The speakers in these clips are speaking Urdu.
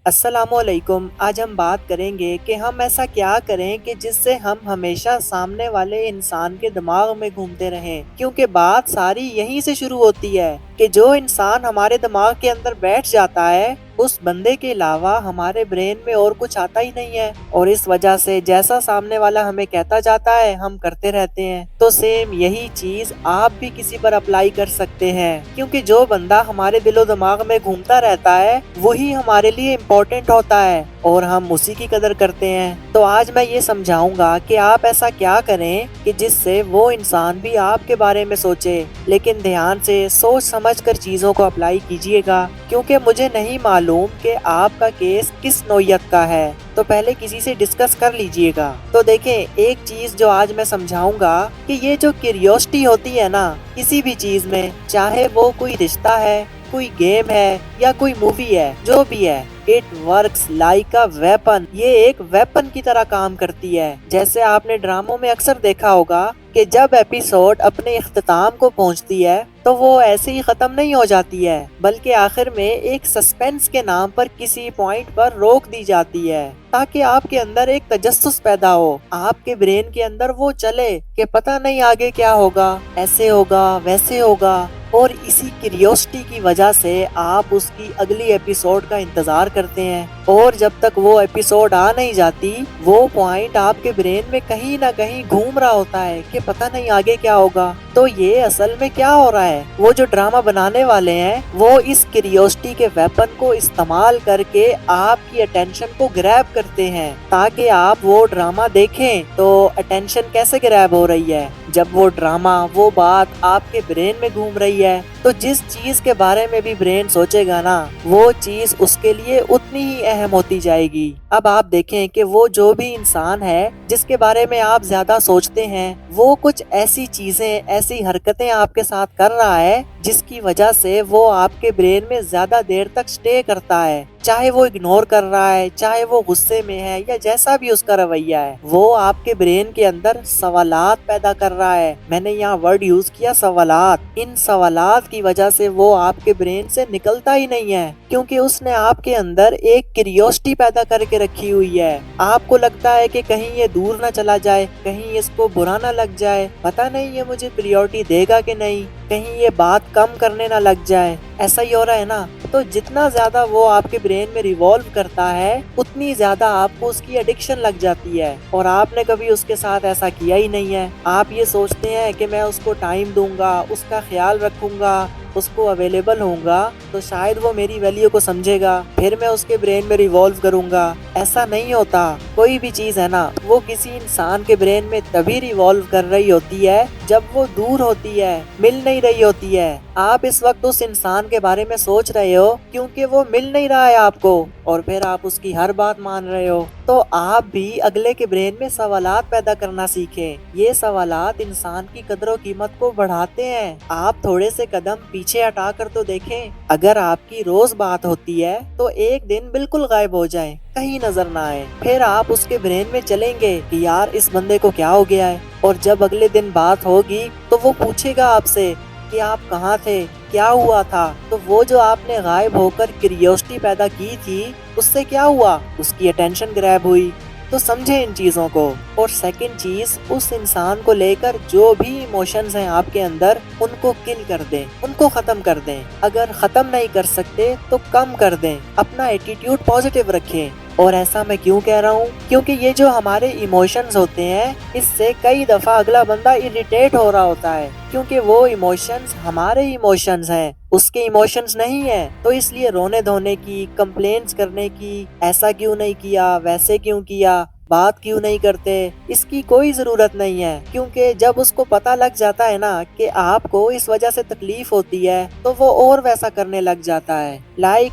السلام علیکم۔ آج ہم بات کریں گے کہ ہم ایسا کیا کریں کہ جس سے ہم ہمیشہ سامنے والے انسان کے دماغ میں گھومتے رہیں، کیونکہ بات ساری یہیں سے شروع ہوتی ہے کہ جو انسان ہمارے دماغ کے اندر بیٹھ جاتا ہے اس بندے کے علاوہ ہمارے برین میں اور کچھ آتا ہی نہیں ہے، اور اس وجہ سے جیسا سامنے والا ہمیں کہتا جاتا ہے ہم کرتے رہتے ہیں۔ تو سیم یہی چیز آپ بھی کسی پر اپلائی کر سکتے ہیں، کیونکہ جو بندہ ہمارے دل و دماغ میں گھومتا رہتا ہے وہی ہمارے لیے امپورٹنٹ ہوتا ہے اور ہم اسی کی قدر کرتے ہیں۔ تو آج میں یہ سمجھاؤں گا کہ آپ ایسا کیا کریں کہ جس سے وہ انسان بھی آپ کے بارے میں سوچے، لیکن دھیان سے سوچ سمجھ کر چیزوں کو اپلائی کیجئے گا، کیونکہ مجھے نہیں معلوم کہ آپ کا کیس کس نوعیت کا ہے، تو پہلے کسی سے ڈسکس کر لیجئے گا۔ تو دیکھیں، ایک چیز جو آج میں سمجھاؤں گا کہ یہ جو کیوریوسٹی ہوتی ہے نا کسی بھی چیز میں، چاہے وہ کوئی رشتہ ہے، کوئی گیم ہے یا کوئی مووی ہے، جو بھی ہے، it works like a weapon, یہ ایک ویپن کی طرح کام کرتی ہے۔ جیسے آپ نے ڈراموں میں اکثر دیکھا ہوگا کہ جب ایپیسوڈ اپنے اختتام کو پہنچتی ہے تو وہ ایسے ہی ختم نہیں ہو جاتی ہے، بلکہ آخر میں ایک سسپینس کے نام پر کسی پوائنٹ پر روک دی جاتی ہے تاکہ آپ کے اندر ایک تجسس پیدا ہو، آپ کے برین کے اندر وہ چلے کہ پتہ نہیں آگے کیا ہوگا، ایسے ہوگا ویسے ہوگا، اور اسی کیوریوسٹی کی وجہ سے آپ اس کی اگلی ایپیسوڈ کا انتظار کرتے ہیں، اور جب تک وہ ایپیسوڈ آ نہیں جاتی وہ پوائنٹ آپ کے برین میں کہیں نہ کہیں گھوم رہا ہوتا ہے کہ پتہ نہیں آگے کیا ہوگا۔ تو یہ اصل میں کیا ہو رہا ہے، وہ جو ڈرامہ بنانے والے ہیں وہ اس کیوریوسٹی کے ویپن کو استعمال کر کے آپ کی اٹینشن کو گریب کرتے ہیں تاکہ آپ وہ ڈرامہ دیکھیں۔ تو اٹینشن کیسے گریب ہو رہی ہے؟ جب وہ ڈرامہ، وہ بات آپ کے برین میں گھوم رہی ہے تو جس چیز کے بارے میں بھی برین سوچے گا نا وہ چیز اس کے لیے اتنی ہی اہم ہوتی جائے گی۔ اب آپ دیکھیں کہ وہ جو بھی انسان ہے جس کے بارے میں آپ زیادہ سوچتے ہیں وہ کچھ ایسی چیزیں، ایسی حرکتیں آپ کے ساتھ کر رہا ہے جس کی وجہ سے وہ آپ کے برین میں زیادہ دیر تک سٹے کرتا ہے، چاہے وہ اگنور کر رہا ہے، چاہے وہ غصے میں ہے یا جیسا بھی اس کا رویہ ہے، وہ آپ کے برین کے اندر سوالات پیدا کر رہا ہے۔ میں نے یہاں ورڈ یوز کیا سوالات۔ ان سوالات کی وجہ سے وہ آپ کے برین سے نکلتا ہی نہیں ہے، کیونکہ اس نے آپ کے اندر ایک کیوریوسٹی پیدا کر کے رکھی ہوئی ہے۔ آپ کو لگتا ہے کہ کہیں یہ دور نہ چلا جائے، کہیں اس کو برا نہ لگ جائے، پتہ نہیں یہ مجھے پریورٹی دے گا کہ نہیں، کہیں یہ بات کم کرنے نہ لگ جائے، ایسا ہی ہو رہا ہے نا۔ تو جتنا زیادہ وہ آپ کے برین میں ریوالو کرتا ہے اتنی زیادہ آپ کو اس کی ایڈکشن لگ جاتی ہے، اور آپ نے کبھی اس کے ساتھ ایسا کیا ہی نہیں ہے۔ آپ یہ سوچتے ہیں کہ میں اس کو ٹائم دوں گا، اس کا خیال رکھوں گا، اس کو اویلیبل ہوں گا تو شاید وہ میری ویلیو کو سمجھے گا، پھر میں اس کے برین میں ریوالو کروں گا۔ ایسا نہیں ہوتا۔ کوئی بھی چیز ہے نا وہ کسی انسان کے برین میں تبھی ریوالو کر رہی ہوتی ہے جب وہ دور ہوتی ہے، مل نہیں رہی ہوتی ہے۔ آپ اس وقت اس انسان کے بارے میں سوچ رہے ہو کیونکہ وہ مل نہیں رہا ہے آپ کو، اور پھر آپ اس کی ہر بات مان رہے ہو۔ تو آپ بھی اگلے کے برین میں سوالات پیدا کرنا سیکھیں۔ یہ سوالات انسان کی قدر و قیمت کو بڑھاتے ہیں۔ آپ تھوڑے سے قدم پیچھے ہٹا کر تو دیکھیں، اگر آپ کی روز بات ہوتی ہے تو ایک دن بالکل غائب ہو جائے، کہیں نظر نہ آئے، پھر آپ اس کے برین میں چلیں گے کہ یار اس بندے کو کیا ہو گیا ہے، اور جب اگلے دن بات ہوگی تو وہ پوچھے گا آپ سے کہ آپ کہاں تھے، کیا ہوا تھا، تو وہ جو آپ نے غائب ہو کر کیوریوسٹی پیدا کی تھی اس سے کیا ہوا، اس کی اٹینشن گریب ہوئی۔ تو سمجھیں ان چیزوں کو۔ اور سیکنڈ چیز، اس انسان کو لے کر جو بھی ایموشنز ہیں آپ کے اندر ان کو کل کر دیں، ان کو ختم کر دیں۔ اگر ختم نہیں کر سکتے تو کم کر دیں، اپنا ایٹیٹیوڈ پازیٹیو رکھیں۔ اور ایسا میں کیوں کہہ رہا ہوں؟ کیونکہ یہ جو ہمارے ایموشنز ہوتے ہیں اس سے کئی دفعہ اگلا بندہ اریٹیٹ ہو رہا ہوتا ہے، کیونکہ وہ ایموشنز ہمارے ایموشنز ہیں، اس کے ایموشنز نہیں ہیں۔ تو اس لیے رونے دھونے کی، کمپلینس کرنے کی، ایسا کیوں نہیں کیا، ویسے کیوں کیا، بات کیوں نہیں کرتے، اس کی کوئی ضرورت نہیں ہے، کیونکہ جب اس کو پتہ لگ جاتا ہے نا کہ آپ کو اس وجہ سے تکلیف ہوتی ہے تو وہ اور ویسا کرنے لگ جاتا ہے۔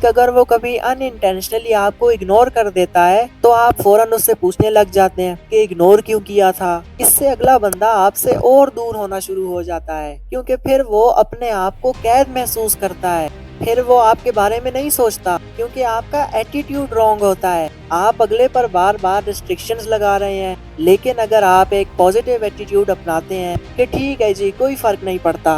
اگر وہ کبھی ان انٹینشنلی آپ کو اگنور کر دیتا ہے تو آپ فوراً اس سے پوچھنے لگ جاتے ہیں کہ اگنور کیوں کیا تھا۔ اس سے اگلا بندہ آپ سے اور دور ہونا شروع ہو جاتا ہے، کیونکہ پھر وہ اپنے آپ کو قید محسوس کرتا ہے، پھر وہ آپ کے بارے میں نہیں سوچتا، کیونکہ آپ کا ایٹیٹیوڈ رانگ ہوتا ہے۔ آپ اگلے پر بار بار ریسٹرکشنز لگا رہے ہیں، لیکن اگر آپ ایک پازیٹیو ایٹیٹیوڈ اپناتے ہیں کہ ٹھیک ہے جی کوئی فرق نہیں پڑتا،